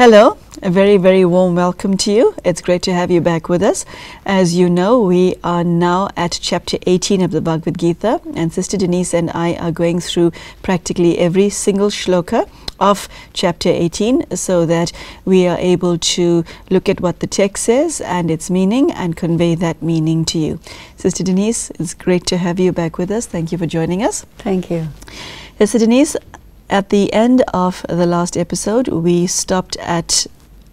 Hello, a very, very warm welcome to you. It's great to have you back with us. As you know, we are now at chapter 18 of the Bhagavad Gita, and Sister Denise and I are going through practically every single shloka of chapter 18 so that we are able to look at what the text says and its meaning and convey that meaning to you. Sister Denise, it's great to have you back with us. Thank you for joining us. Thank you. Sister Denise, at the end of the last episode, we stopped at,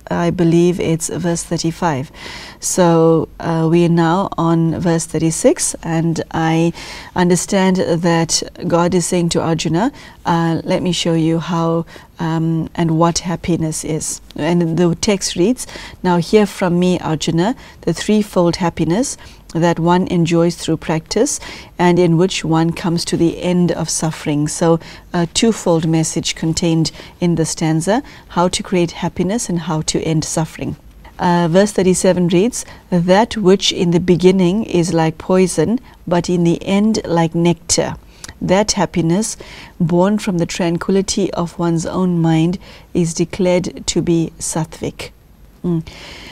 I believe it's verse 35. So we are now on verse 36, and I understand that God is saying to Arjuna, let me show you how and what happiness is. And the text reads, now hear from me, Arjuna, the threefold happiness that one enjoys through practice and in which one comes to the end of suffering. So a twofold message contained in the stanza, how to create happiness and how to end suffering. Verse 37 reads, that which in the beginning is like poison, but in the end like nectar. That happiness, born from the tranquility of one's own mind, is declared to be Sattvic.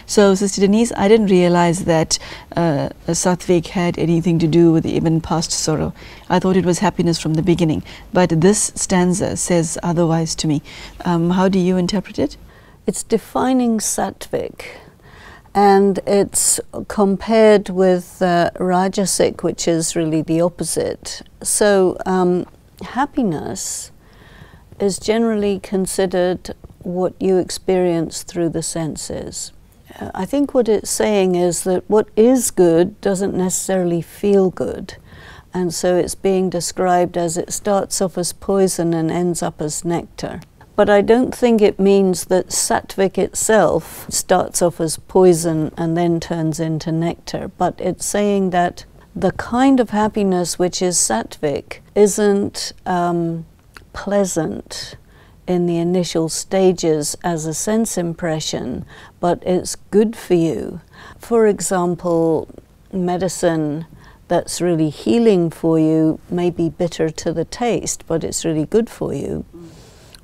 So, Sister Denise, I didn't realize that Sattvic had anything to do with even past sorrow. I thought it was happiness from the beginning. But this stanza says otherwise to me. How do you interpret it? It's defining Sattvic, and it's compared with Rajasic, which is really the opposite. So happiness is generally considered what you experience through the senses. I think what it's saying is that what is good doesn't necessarily feel good. And so it's being described as it starts off as poison and ends up as nectar. But I don't think it means that Sattvic itself starts off as poison and then turns into nectar. But it's saying that the kind of happiness which is Sattvic isn't pleasant in the initial stages as a sense impression, but it's good for you. For example, medicine that's really healing for you may be bitter to the taste, but it's really good for you.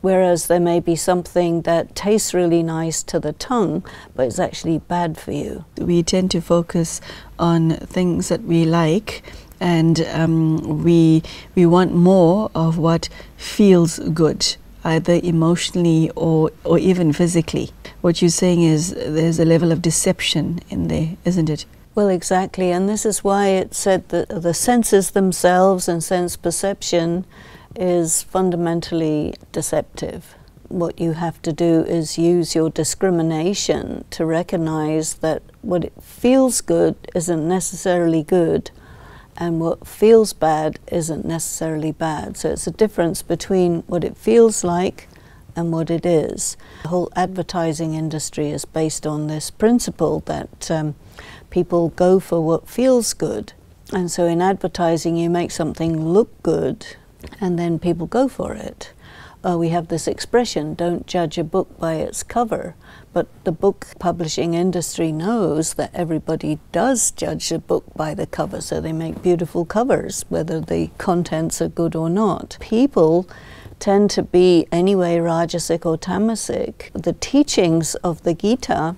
Whereas there may be something that tastes really nice to the tongue, but it's actually bad for you. We tend to focus on things that we like, and we want more of what feels good, either emotionally or even physically. What you're saying is there's a level of deception in there, isn't it? Well, exactly, and this is why it said that the senses themselves and sense perception is fundamentally deceptive. What you have to do is use your discrimination to recognize that what it feels good isn't necessarily good, and what feels bad isn't necessarily bad. So it's a difference between what it feels like and what it is. The whole advertising industry is based on this principle that people go for what feels good. And so in advertising you make something look good and then people go for it. We have this expression, don't judge a book by its cover. But the book publishing industry knows that everybody does judge a book by the cover, so they make beautiful covers, whether the contents are good or not. People tend to be anyway Rajasic or Tamasic. The teachings of the Gita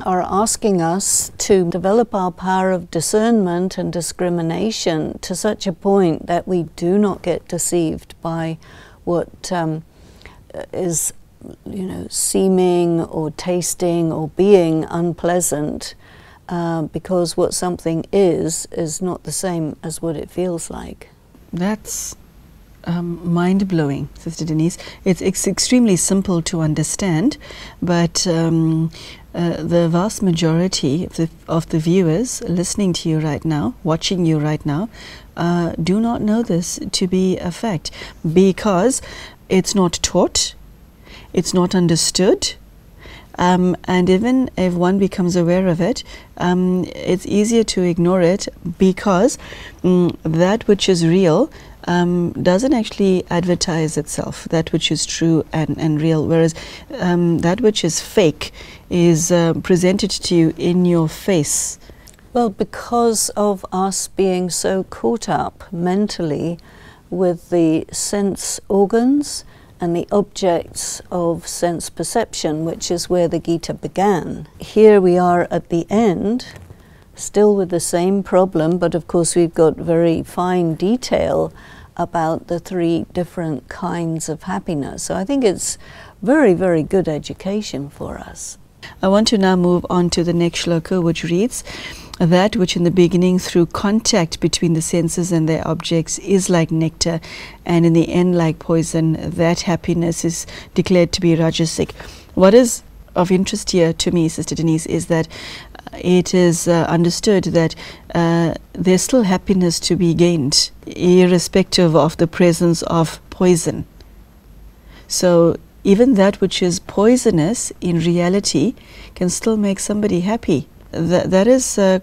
are asking us to develop our power of discernment and discrimination to such a point that we do not get deceived by what is, seeming or tasting or being unpleasant, because what something is not the same as what it feels like. That's mind-blowing, Sister Denise. It's extremely simple to understand, but the vast majority of the viewers listening to you right now, watching you right now, do not know this to be a fact, because it's not taught, it's not understood, and even if one becomes aware of it, it's easier to ignore it, because that which is real doesn't actually advertise itself, that which is true and real, whereas that which is fake is presented to you in your face. Well, because of us being so caught up mentally with the sense organs and the objects of sense perception, which is where the Gita began. Here we are at the end, still with the same problem, but of course we've got very fine detail about the three different kinds of happiness. So I think it's very, very good education for us. I want to now move on to the next shloka, which reads, "That which in the beginning through contact between the senses and their objects is like nectar, and in the end like poison, that happiness is declared to be Rajasic." What is of interest here to me, Sister Denise, is that it is understood that there's still happiness to be gained, irrespective of the presence of poison. So even that which is poisonous in reality can still make somebody happy. That is a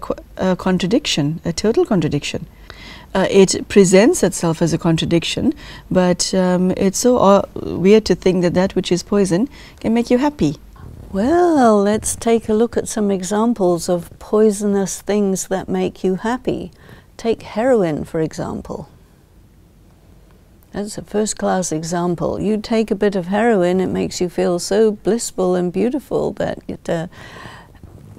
contradiction, a total contradiction. It presents itself as a contradiction, but it's so weird to think that that which is poison can make you happy. Well, let's take a look at some examples of poisonous things that make you happy. Take heroin, for example. That's a first-class example. You take a bit of heroin, it makes you feel so blissful and beautiful that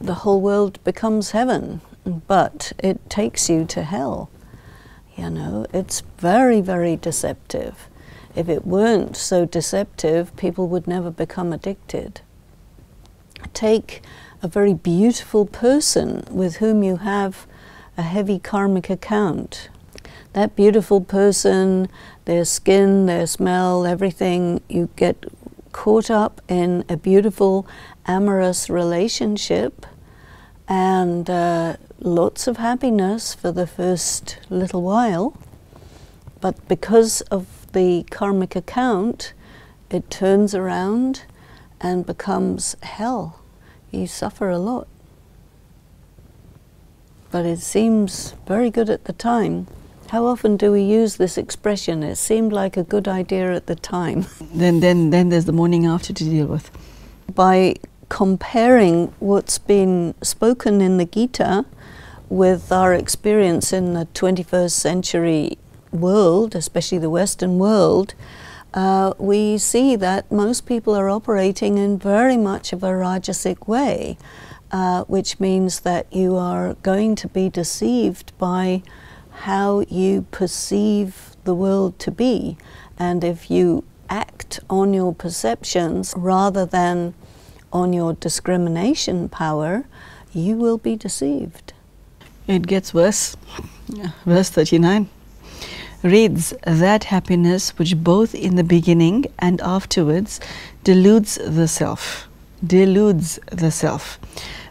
the whole world becomes heaven, but it takes you to hell. You know, it's very, very deceptive. If it weren't so deceptive, people would never become addicted. Take a very beautiful person with whom you have a heavy karmic account. That beautiful person, their skin, their smell, everything, you get caught up in a beautiful amorous relationship and lots of happiness for the first little while. But because of the karmic account, it turns around and becomes hell. You suffer a lot. But it seems very good at the time. How often do we use this expression? It seemed like a good idea at the time. Then there's the morning after to deal with. By comparing what's been spoken in the Gita with our experience in the 21st century world, especially the Western world, we see that most people are operating in very much of a Rajasic way, which means that you are going to be deceived by how you perceive the world to be. And if you act on your perceptions rather than on your discrimination power, you will be deceived. It gets worse. Verse 39 reads, "That happiness which both in the beginning and afterwards deludes the self,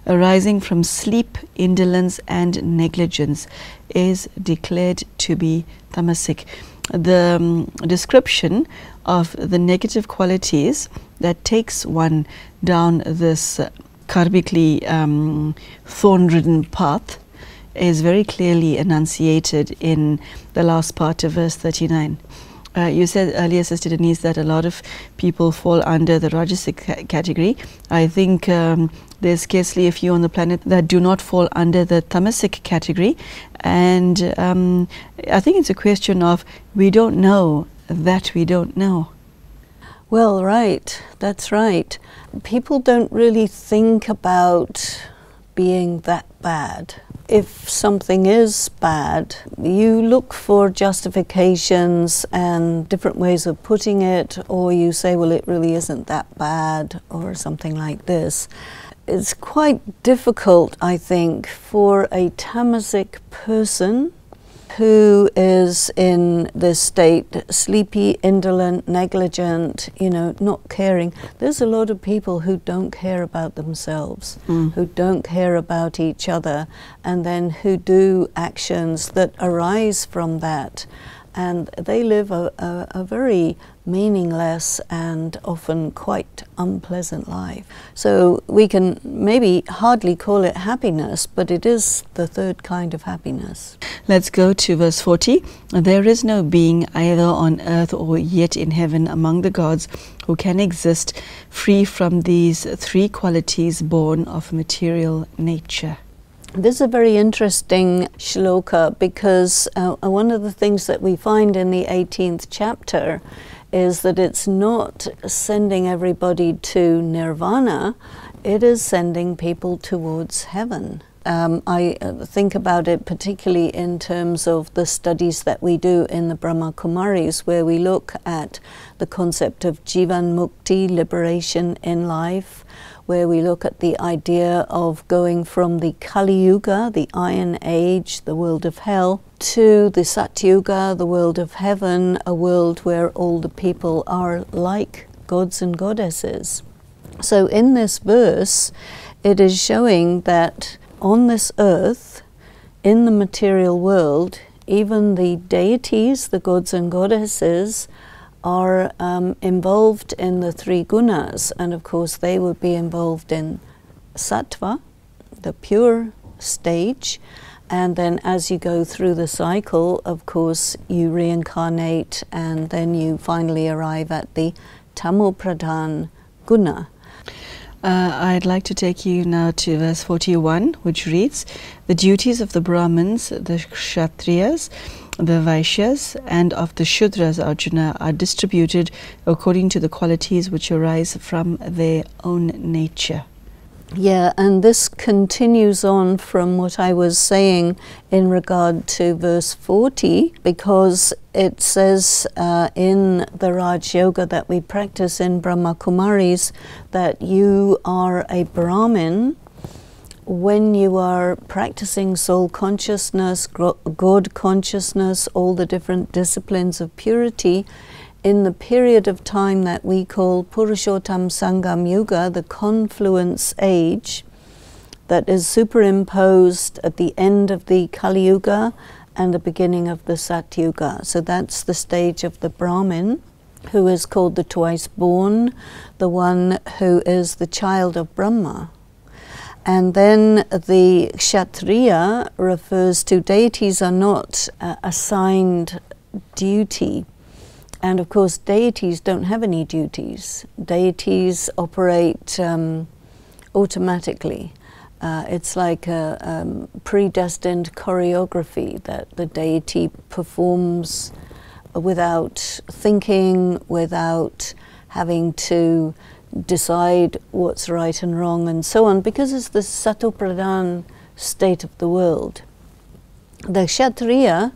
arising from sleep, indolence and negligence, is declared to be tamasic." The description of the negative qualities that takes one down this karmically thorn-ridden path is very clearly enunciated in the last part of verse 39. You said earlier, Sister Denise, that a lot of people fall under the Rajasic category. I think there's scarcely a few on the planet that do not fall under the Tamasic category. And I think it's a question of we don't know that we don't know. Well, right, that's right. People don't really think about being that bad. If something is bad, you look for justifications and different ways of putting it, or you say, well, it really isn't that bad, or something like this. It's quite difficult, I think, for a tamasic person who is in this state, sleepy, indolent, negligent, you know, not caring. There's a lot of people who don't care about themselves, who don't care about each other, and then who do actions that arise from that. And they live a very meaningless and often quite unpleasant life. So we can maybe hardly call it happiness, but it is the third kind of happiness. Let's go to verse 40. "There is no being either on earth or yet in heaven among the gods who can exist free from these three qualities born of material nature." This is a very interesting shloka because one of the things that we find in the 18th chapter is that it's not sending everybody to nirvana, it is sending people towards heaven. I think about it particularly in terms of the studies that we do in the Brahma Kumaris, where we look at the concept of Jivan Mukti, liberation in life, where we look at the idea of going from the Kali Yuga, the Iron Age, the world of hell, to the Satyuga, the world of heaven, a world where all the people are like gods and goddesses. So in this verse, it is showing that on this earth, in the material world, even the deities, the gods and goddesses, are involved in the three gunas, and of course they would be involved in sattva, the pure stage, and then as you go through the cycle, of course, you reincarnate and then you finally arrive at the tamopradhan guna. I'd like to take you now to verse 41, which reads, "The duties of the Brahmins, the Kshatriyas, the Vaishyas, and of the Shudras, Arjuna, are distributed according to the qualities which arise from their own nature." Yeah, and this continues on from what I was saying in regard to verse 40, because it says in the Raj Yoga that we practice in Brahma Kumaris that you are a Brahmin when you are practicing soul consciousness, God consciousness, all the different disciplines of purity, in the period of time that we call Purushottam Sangam Yuga, the confluence age, that is superimposed at the end of the Kali Yuga and the beginning of the Satyuga. So that's the stage of the Brahmin, who is called the twice born, the one who is the child of Brahma. And then the Kshatriya refers to deities are not assigned duty. And of course, deities don't have any duties. Deities operate automatically. It's like a predestined choreography that the deity performs without thinking, without having to decide what's right and wrong and so on, because it's the Satopradhan state of the world. The Kshatriya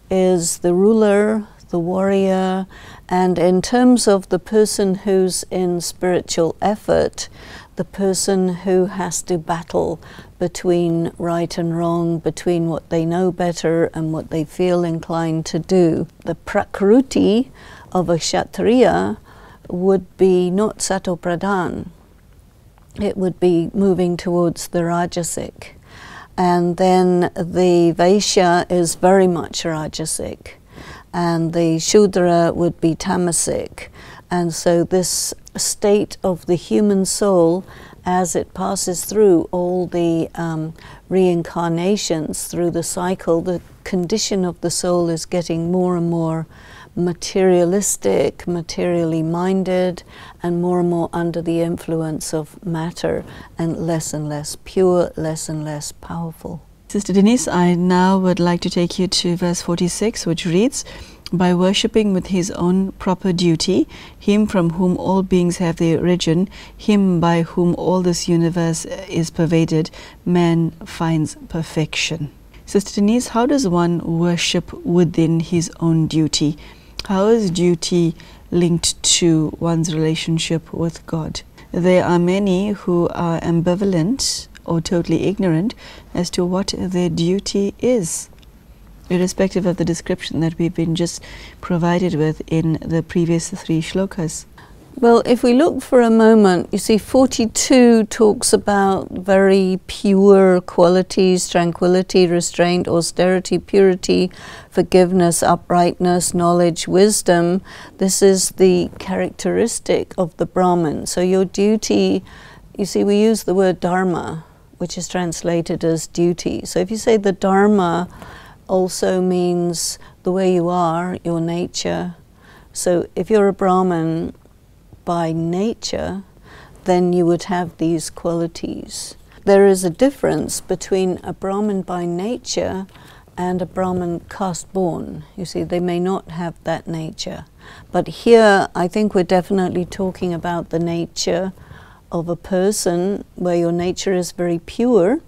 is the ruler, the warrior, and in terms of the person who's in spiritual effort, the person who has to battle between right and wrong, between what they know better and what they feel inclined to do. The prakruti of a Kshatriya would be not Satopradhan. It would be moving towards the Rajasic. And then the Vaishya is very much Rajasic. And the Shudra would be Tamasic. And so this state of the human soul, as it passes through all the reincarnations through the cycle, the condition of the soul is getting more and more materialistic, materially minded, and more under the influence of matter, and less pure, less and less powerful. Sister Denise, I now would like to take you to verse 46, which reads, "By worshipping with his own proper duty, him from whom all beings have their origin, him by whom all this universe is pervaded, man finds perfection." Sister Denise, how does one worship within his own duty? How is duty linked to one's relationship with God? There are many who are ambivalent or totally ignorant as to what their duty is, irrespective of the description that we've been just provided with in the previous 3 shlokas. Well, if we look for a moment, you see 42 talks about very pure qualities: tranquility, restraint, austerity, purity, forgiveness, uprightness, knowledge, wisdom. This is the characteristic of the Brahman. So your duty, you see, we use the word dharma, which is translated as duty. So if you say the dharma also means the way you are, your nature. So if you're a Brahman by nature, then you would have these qualities. There is a difference between a Brahman by nature and a Brahmin caste-born. You see, they may not have that nature. But here, I think we're definitely talking about the nature of a person where your nature is very pure,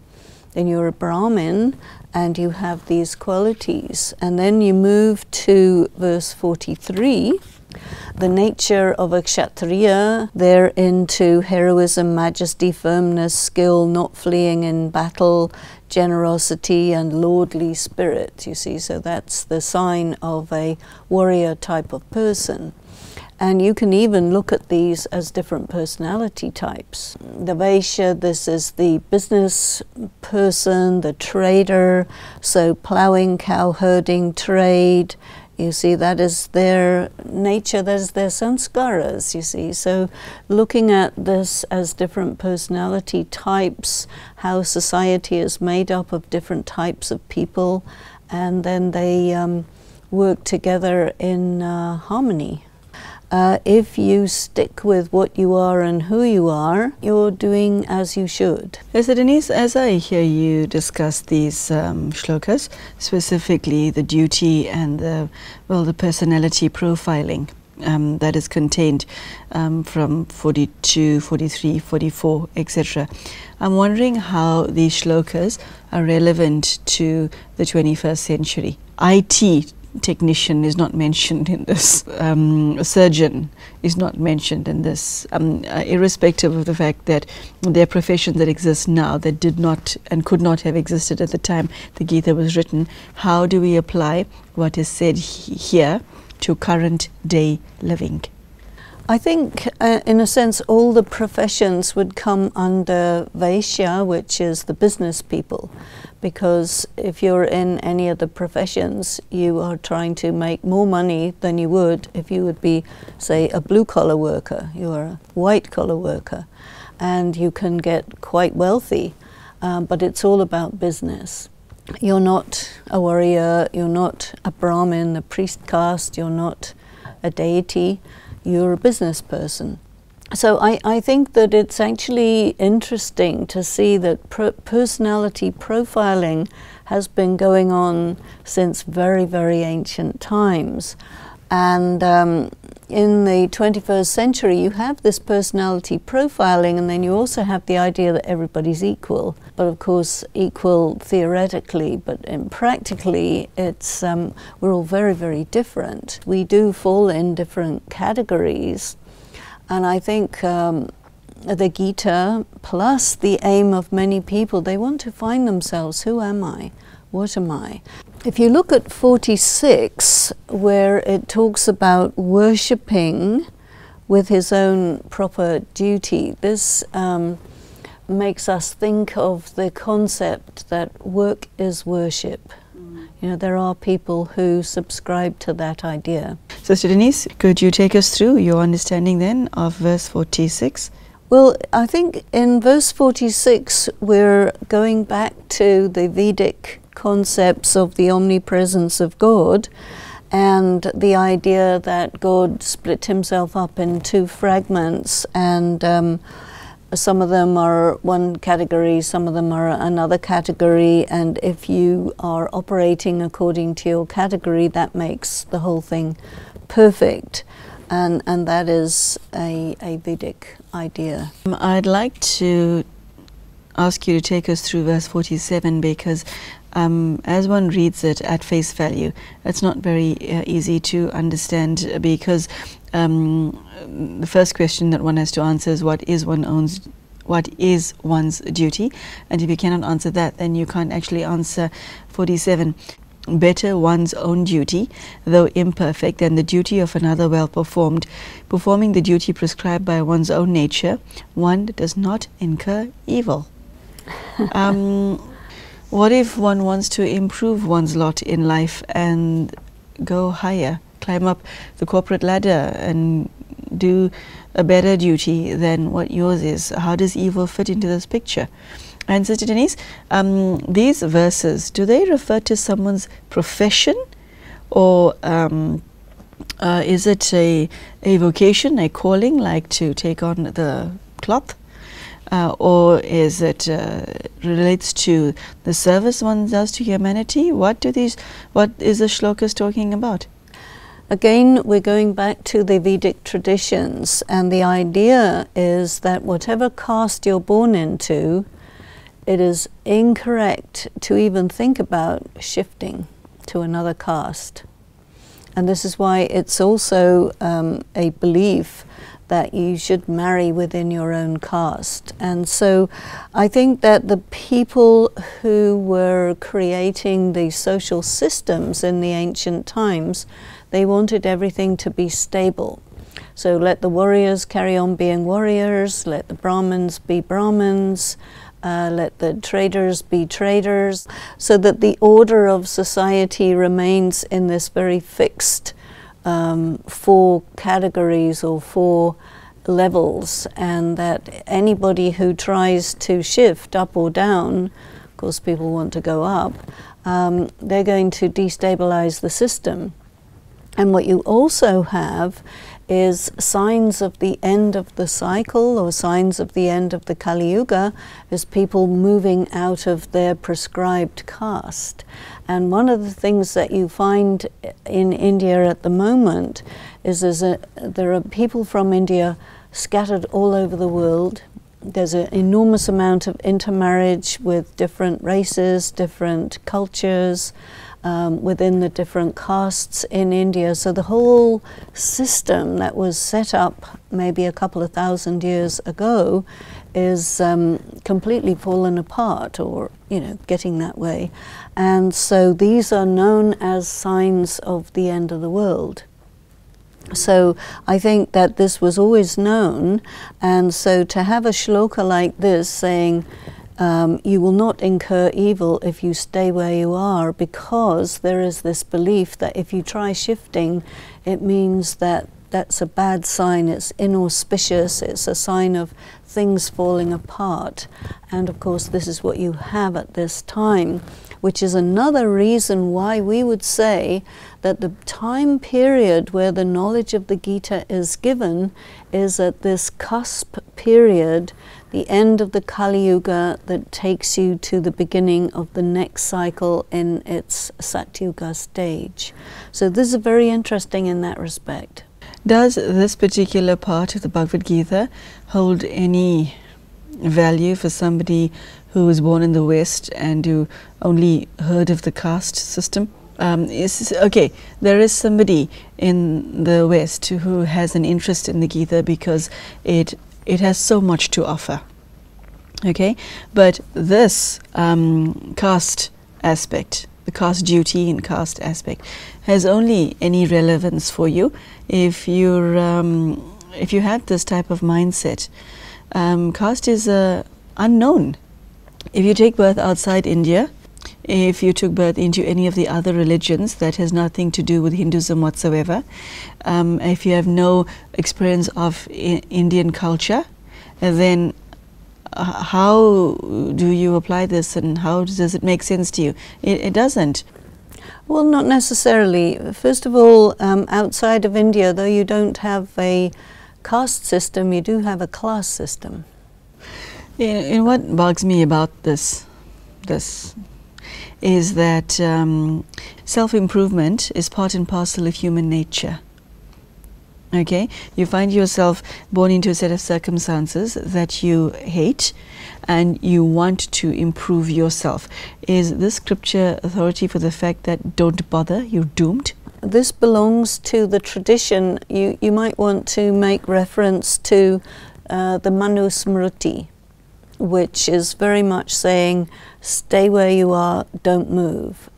then you're a Brahmin, and you have these qualities. And then you move to verse 43. The nature of a Kshatriya, they're into heroism, majesty, firmness, skill, not fleeing in battle, generosity and lordly spirit, you see. So that's the sign of a warrior type of person. And you can even look at these as different personality types. The Vaishya, this is the business person, the trader, so plowing, cow herding, trade. You see, that is their nature, that is their sanskaras, you see. So looking at this as different personality types, how society is made up of different types of people, and then they work together in harmony. If you stick with what you are and who you are, you're doing as you should. So Denise, as I hear you discuss these shlokas, specifically the duty and the personality profiling that is contained from 42, 43, 44, etc. I'm wondering how these shlokas are relevant to the 21st century. IT technician is not mentioned in this, surgeon is not mentioned in this, irrespective of the fact that there are professions that exist now that did not and could not have existed at the time the Gita was written. How do we apply what is said here to current day living? I think, in a sense, all the professions would come under Vaishya, which is the business people. Because if you're in any of the professions, you are trying to make more money than you would if you would be, say, a blue-collar worker. You're a white-collar worker. And you can get quite wealthy, but it's all about business. You're not a warrior, you're not a Brahmin, a priest caste, you're not a deity. You're a business person. So I think that it's actually interesting to see that personality profiling has been going on since very, very ancient times. And in the 21st century, you have this personality profiling, and then you also have the idea that everybody's equal. But of course, equal theoretically, but in practically, it's we're all very, very different. We do fall in different categories. And I think the Gita, plus the aim of many people, they want to find themselves. Who am I? What am I? If you look at 46, where it talks about worshipping with his own proper duty, this makes us think of the concept that work is worship. You know, there are people who subscribe to that idea. Sister Denise, could you take us through your understanding then of verse 46? Well, I think in verse 46 we're going back to the Vedic concepts of the omnipresence of God and the idea that God split himself up in two fragments, and some of them are one category, some of them are another category, and if you are operating according to your category, that makes the whole thing perfect. And that is a Vedic idea. I'd like to ask you to take us through verse 47, because as one reads it at face value, it's not very easy to understand, because the first question that one has to answer is what is one's duty, and if you cannot answer that, then you can't actually answer 47. Better one's own duty, though imperfect, than the duty of another well performed. Performing the duty prescribed by one's own nature, one does not incur evil. What if one wants to improve one's lot in life and go higher, climb up the corporate ladder and do a better duty than what yours is? How does evil fit into this picture? And Sister Denise, these verses, do they refer to someone's profession, or is it a vocation, a calling, like to take on the cloth? or is it relates to the service one does to humanity? What is the shlokas talking about? Again, we're going back to the Vedic traditions, and the idea is that whatever caste you're born into, it is incorrect to even think about shifting to another caste. And this is why it's also a belief that you should marry within your own caste. And so I think that the people who were creating the social systems in the ancient times, they wanted everything to be stable. So let the warriors carry on being warriors, let the Brahmins be Brahmins, let the traders be traders, so that the order of society remains in this very fixed 4 categories or 4 levels, and that anybody who tries to shift up or down, of course people want to go up, they're going to destabilize the system. And what you also have is signs of the end of the cycle, or signs of the end of the Kali Yuga, is people moving out of their prescribed caste. And one of the things that you find in India at the moment is there are people from India scattered all over the world. There's an enormous amount of intermarriage with different races, different cultures, within the different castes in India. So the whole system that was set up maybe a couple of thousand years ago is completely fallen apart, or getting that way. And so these are known as signs of the end of the world. So I think that this was always known, and so to have a shloka like this saying you will not incur evil if you stay where you are, because there is this belief that if you try shifting, it means that that's a bad sign, it's inauspicious, it's a sign of things falling apart. And of course this is what you have at this time, which is another reason why we would say that the time period where the knowledge of the Gita is given is at this cusp period, the end of the Kali Yuga, that takes you to the beginning of the next cycle in its Satyuga stage. So this is very interesting in that respect. Does this particular part of the Bhagavad Gita hold any value for somebody who was born in the West and who only heard of the caste system? Okay, there is somebody in the West who has an interest in the Gita because it has so much to offer. Okay, but this caste aspect, the caste duty and caste aspect, has only any relevance for you if you have this type of mindset. Caste is unknown. If you take birth outside India, if you took birth into any of the other religions, that has nothing to do with Hinduism whatsoever. If you have no experience of Indian culture, then how do you apply this, and how does it make sense to you? It doesn't. Well, not necessarily. First of all, outside of India, though you don't have a caste system, you do have a class system. And what bugs me about this is that self-improvement is part and parcel of human nature. Okay, you find yourself born into a set of circumstances that you hate, and you want to improve yourself. Is this scripture authority for the fact that don't bother, you're doomed? This belongs to the tradition. You might want to make reference to the Manu Smriti, which is very much saying, stay where you are, don't move,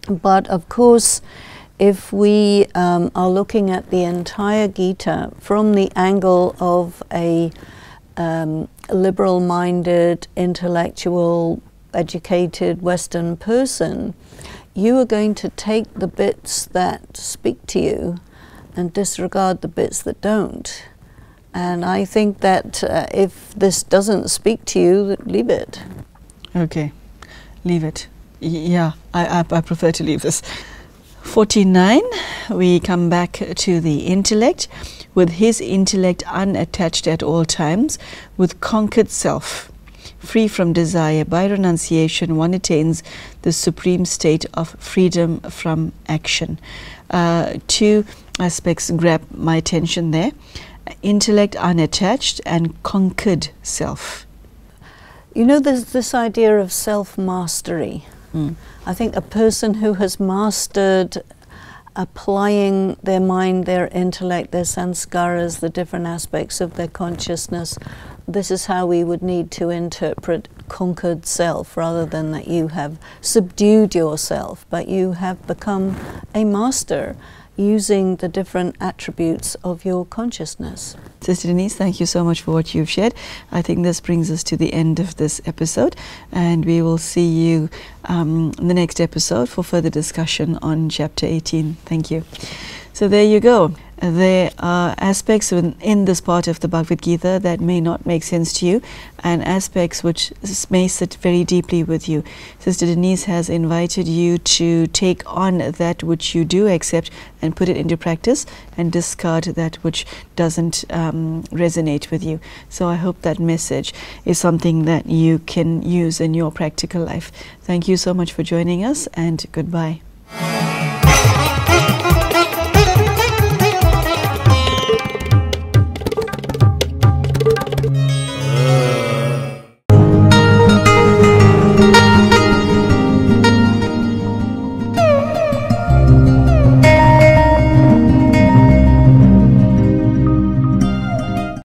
But of course, if we are looking at the entire Gita from the angle of a liberal-minded, intellectual, educated Western person, you are going to take the bits that speak to you and disregard the bits that don't. And I think that if this doesn't speak to you, leave it. Okay, leave it. Yeah, I prefer to leave this. 49, we come back to the intellect. with his intellect unattached at all times, with conquered self, free from desire, by renunciation, one attains the supreme state of freedom from action. Two aspects grab my attention there: intellect unattached and conquered self. You know, there's this idea of self-mastery. I think a person who has mastered applying their mind, their intellect, their sanskaras, the different aspects of their consciousness, this is how we would need to interpret conquered self, rather than that you have subdued yourself, but you have become a master using the different attributes of your consciousness. Sister Denise, thank you so much for what you've shared. I think this brings us to the end of this episode, and we will see you in the next episode for further discussion on chapter 18. Thank you. So there you go. There are aspects in this part of the Bhagavad Gita that may not make sense to you, and aspects which may sit very deeply with you. Sister Denise has invited you to take on that which you do accept and put it into practice, and discard that which doesn't resonate with you. So I hope that message is something that you can use in your practical life. Thank you so much for joining us, and goodbye.